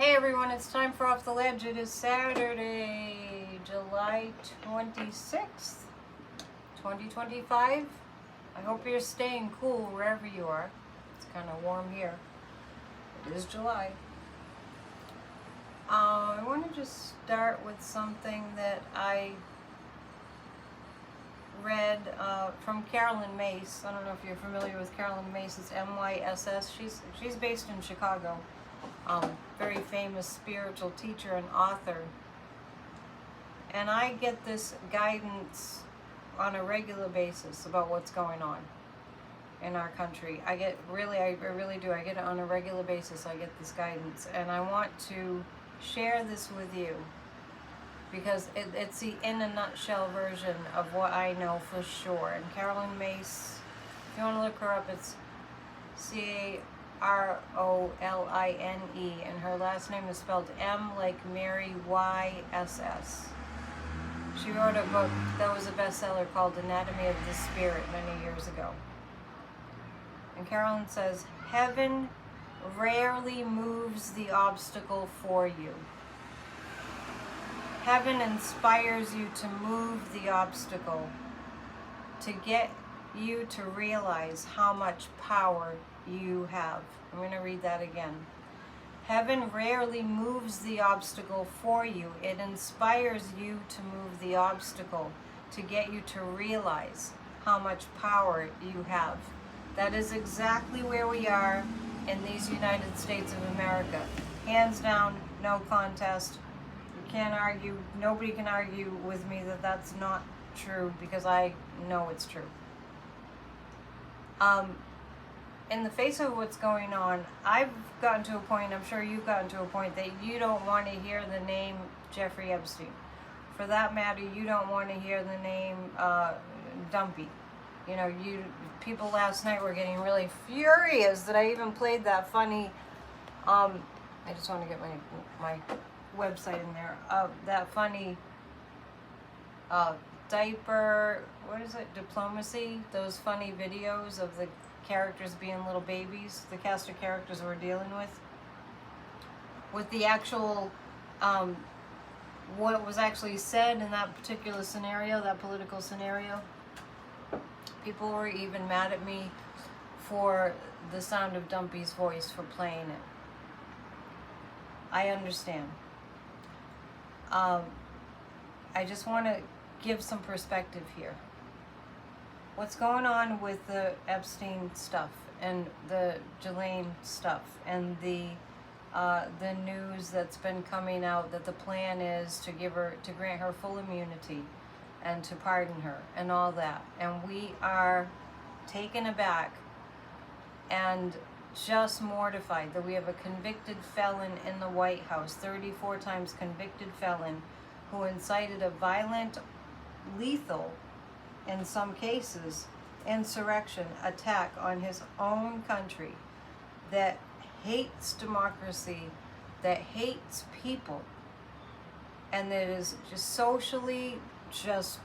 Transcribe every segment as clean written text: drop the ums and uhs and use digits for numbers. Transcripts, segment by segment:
Hey everyone, it's time for Off the Ledge. It is Saturday, July 26th, 2025. I hope you're staying cool wherever you are. It's kind of warm here. It is July. I want to just start with something that I read from Carolyn Mace. I don't know if you're familiar with Carolyn Mace. It's M-Y-S-S. She's based in Chicago. Very famous spiritual teacher and author. And I get this guidance on a regular basis about what's going on in our country. I really do. I get it on a regular basis. I get this guidance. And I want to share this with you because it's the in a nutshell version of what I know for sure. And Carolyn Mace, if you want to look her up, it's C-A-R-O-L-I-N-E, and her last name is spelled M like Mary, Y-S-S. She wrote a book that was a bestseller called Anatomy of the Spirit many years ago. And Carolyn says, heaven rarely moves the obstacle for you. Heaven inspires you to move the obstacle, to get you to realize how much power you have. I'm going to read that again. Heaven rarely moves the obstacle for you. It inspires you to move the obstacle, to get you to realize how much power you have. That is exactly where we are in these United States of America. Hands down, no contest. You can't argue, nobody can argue with me that that's not true, because I know it's true. In the face of what's going on, I've gotten to a point, I'm sure you've gotten to a point, that you don't want to hear the name Jeffrey Epstein. For that matter, you don't want to hear the name Dumpy. You know, people last night were getting really furious that I even played that funny, I just want to get my website in there, that funny diaper, what is it, diplomacy, those funny videos of the characters being little babies, the cast of characters we're dealing with the actual, what was actually said in that particular scenario, that political scenario. People were even mad at me for the sound of Dumpy's voice, for playing it. I understand. I just want to give some perspective here. What's going on with the Epstein stuff and the Ghislaine stuff and the news that's been coming out that the plan is to grant her full immunity and to pardon her and all that, and we are taken aback and just mortified that we have a convicted felon in the White House, 34 times convicted felon, who incited a violent, lethal, in some cases, insurrection attack on his own country, that hates democracy, that hates people, and that is just socially just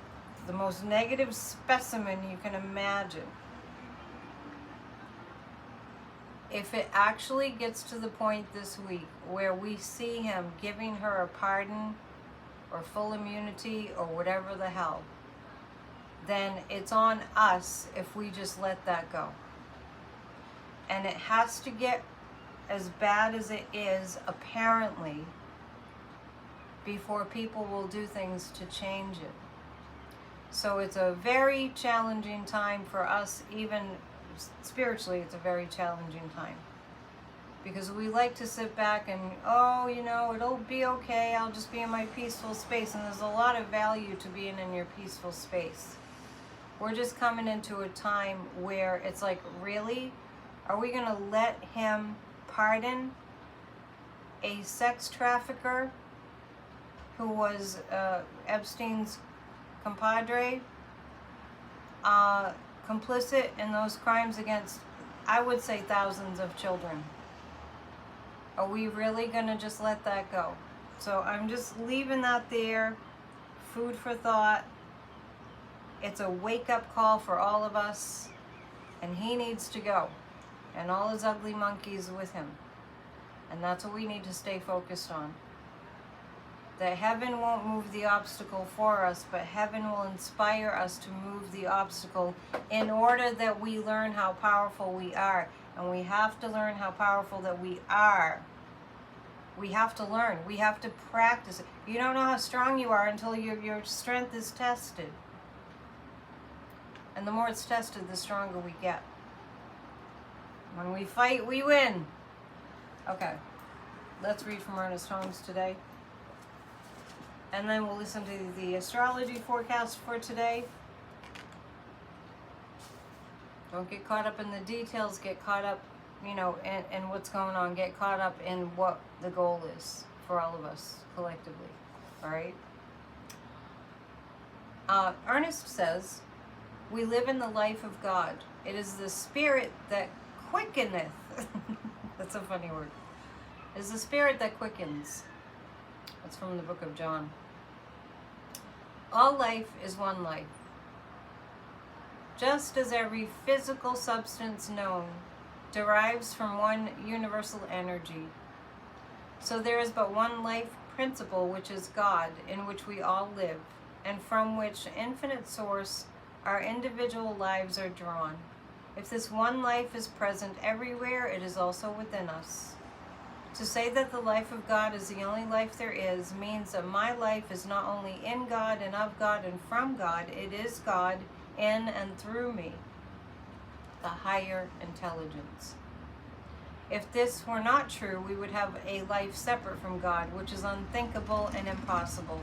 the most negative specimen you can imagine. If it actually gets to the point this week where we see him giving her a pardon or full immunity or whatever the hell, then it's on us if we just let that go. And it has to get as bad as it is, apparently, before people will do things to change it. So it's a very challenging time for us, even spiritually, it's a very challenging time. Because we like to sit back and, oh, you know, it'll be okay, I'll just be in my peaceful space. And there's a lot of value to being in your peaceful space. We're just coming into a time where it's like, really? Are we going to let him pardon a sex trafficker who was Epstein's compadre, complicit in those crimes against, I would say, thousands of children? Are we really going to just let that go? So I'm just leaving that there, food for thought. It's a wake-up call for all of us, and he needs to go, and all his ugly monkeys with him. And that's what we need to stay focused on. That heaven won't move the obstacle for us, but heaven will inspire us to move the obstacle in order that we learn how powerful we are. And we have to learn how powerful that we are. We have to learn. We have to practice it. You don't know how strong you are until your strength is tested. And the more it's tested, the stronger we get. When we fight, we win. Okay, let's read from Ernest Holmes today. And then we'll listen to the astrology forecast for today. Don't get caught up in the details. Get caught up, in what's going on. Get caught up in what the goal is for all of us collectively. All right? Ernest says, we live in the life of God. It is the spirit that quickeneth. That's a funny word. It is the spirit that quickens. That's from the book of John. All life is one life. Just as every physical substance known derives from one universal energy, so there is but one life principle, which is God, in which we all live, and from which infinite source our individual lives are drawn. If this one life is present everywhere, it is also within us. To say that the life of God is the only life there is means that my life is not only in God and of God and from God, it is God in and through me, the higher intelligence. If this were not true, we would have a life separate from God, which is unthinkable and impossible.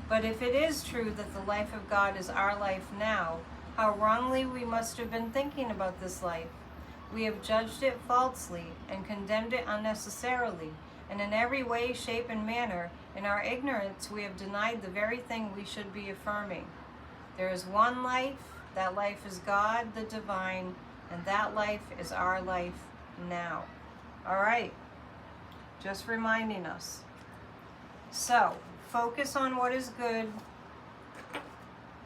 But if it is true that the life of God is our life now, how wrongly we must have been thinking about this life. We have judged it falsely and condemned it unnecessarily, and in every way, shape, and manner, in our ignorance, we have denied the very thing we should be affirming. There is one life, that life is God, the divine, and that life is our life now. All right, just reminding us. So, focus on what is good,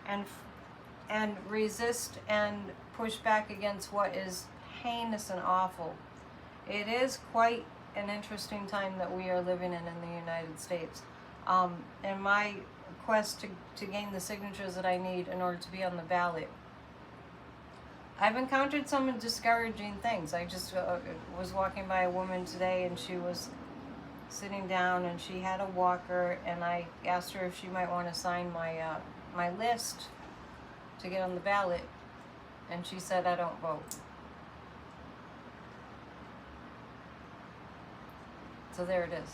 and resist and push back against what is heinous and awful. It is quite an interesting time that we are living in the United States. In my quest to gain the signatures that I need in order to be on the ballot, I've encountered some discouraging things. I just was walking by a woman today, and she was sitting down, and she had a walker, and I asked her if she might want to sign my list to get on the ballot, and she said, I don't vote. So there it is.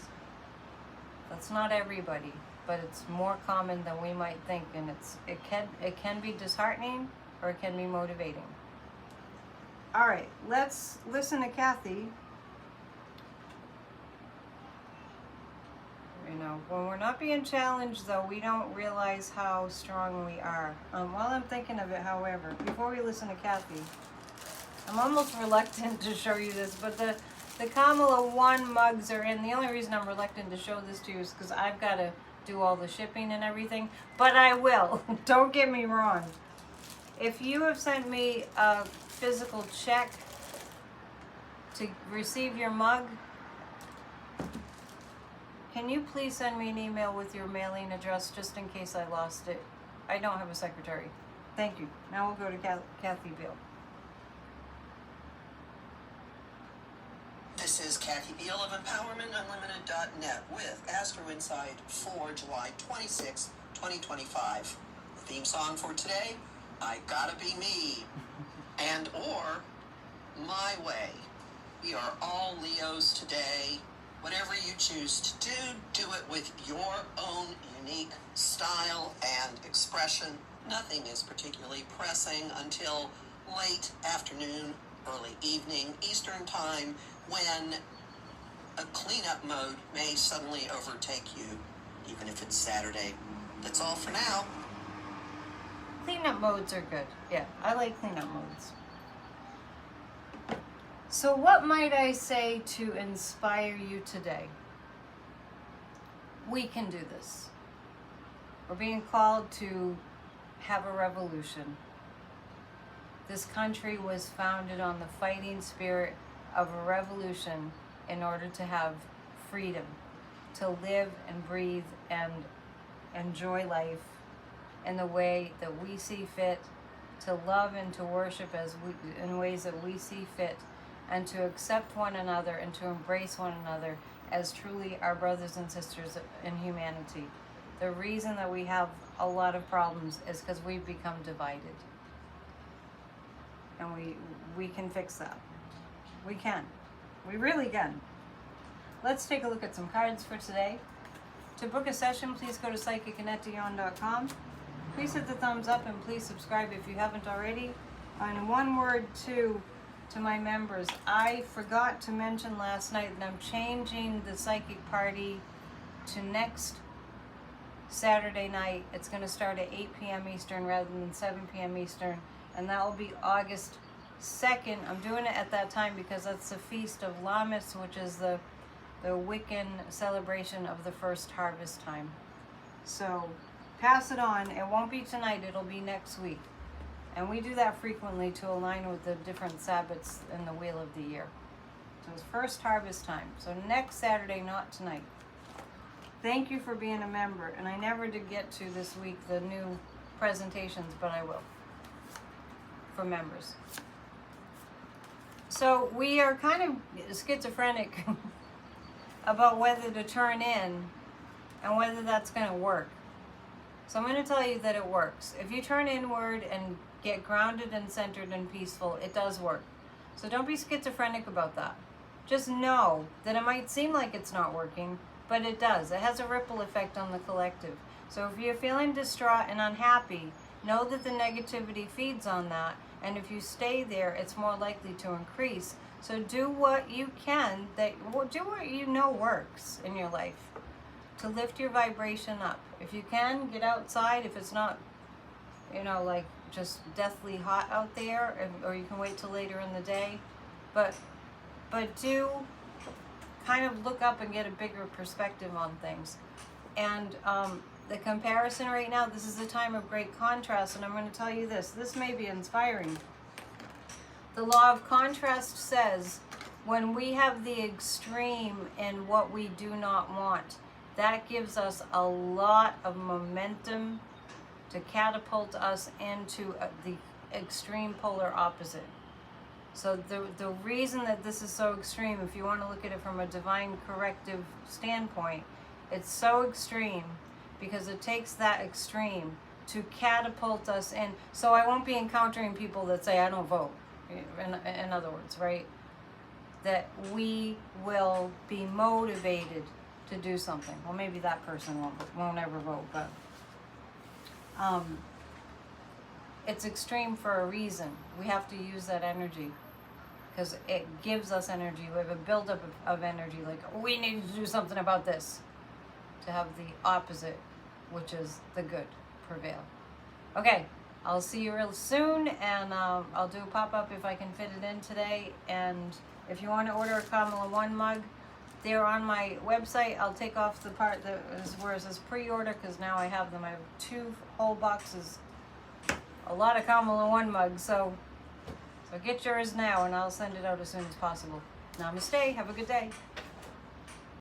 That's not everybody, but it's more common than we might think, and it can be disheartening or it can be motivating. All right, let's listen to Kathy. When we're not being challenged, though, we don't realize how strong we are. While I'm thinking of it, however, before we listen to Kathy, I'm almost reluctant to show you this, but the Kamala 1 mugs are in. The only reason I'm reluctant to show this to you is because I've got to do all the shipping and everything, but I will. Don't get me wrong. If you have sent me a physical check to receive your mug, can you please send me an email with your mailing address just in case I lost it? I don't have a secretary. Thank you. Now we'll go to Kathy Beal. This is Kathy Beal of EmpowermentUnlimited.net with Astro Insight for July 26, 2025. The theme song for today, I Gotta Be Me, and or My Way. We are all Leos today. Whatever you choose to do it with your own unique style and expression. Nothing is particularly pressing until late afternoon, early evening, Eastern time, when a cleanup mode may suddenly overtake you, even if it's Saturday. That's all for now. Cleanup modes are good. Yeah, I like cleanup modes. So what might I say to inspire you today? We can do this. We're being called to have a revolution. This country was founded on the fighting spirit of a revolution in order to have freedom, to live and breathe and enjoy life in the way that we see fit, to love and to worship in ways that we see fit, and to accept one another and to embrace one another as truly our brothers and sisters in humanity. The reason that we have a lot of problems is because we've become divided. And we can fix that. We can. We really can. Let's take a look at some cards for today. To book a session, please go to psychicanetdion.com. Please hit the thumbs up and please subscribe if you haven't already. And one word to my members. I forgot to mention last night that I'm changing the psychic party to next Saturday night. It's going to start at 8 p.m. Eastern rather than 7 p.m. Eastern. And that will be August 2nd. I'm doing it at that time because that's the Feast of Lammas, which is the Wiccan celebration of the first harvest time. So pass it on. It won't be tonight. It'll be next week. And we do that frequently to align with the different Sabbats in the Wheel of the Year. So it's first harvest time. So next Saturday, not tonight. Thank you for being a member. And I never did get to this week the new presentations, but I will. For members. So we are kind of schizophrenic about whether to turn in and whether that's going to work. So I'm going to tell you that it works. If you turn inward and get grounded and centered and peaceful, it does work. So don't be schizophrenic about that. Just know that it might seem like it's not working, but it does. It has a ripple effect on the collective. So if you're feeling distraught and unhappy, know that the negativity feeds on that. And if you stay there, it's more likely to increase. So do what you can, do what you know works in your life to lift your vibration up. If you can, get outside. If it's not, like just deathly hot out there, or you can wait till later in the day. But do kind of look up and get a bigger perspective on things. And the comparison right now, this is a time of great contrast, and I'm going to tell you this. This may be inspiring. The law of contrast says when we have the extreme in what we do not want, that gives us a lot of momentum to catapult us into the extreme polar opposite. So the reason that this is so extreme, if you want to look at it from a divine corrective standpoint, it's so extreme because it takes that extreme to catapult us in. So I won't be encountering people that say, I don't vote, in other words, right? That we will be motivated to do something. Well, maybe that person won't ever vote, but it's extreme for a reason. We have to use that energy because it gives us energy. We have a buildup of energy, like, we need to do something about this, to have the opposite, which is the good, prevail. Okay, I'll see you real soon, and I'll do a pop-up if I can fit it in today. And if you want to order a Kamala 1 mug, they're on my website. I'll take off the part that is where it says pre-order, because now I have them. I have 2 whole boxes, a lot of Kamala 1 mugs, so get yours now, and I'll send it out as soon as possible. Namaste, have a good day.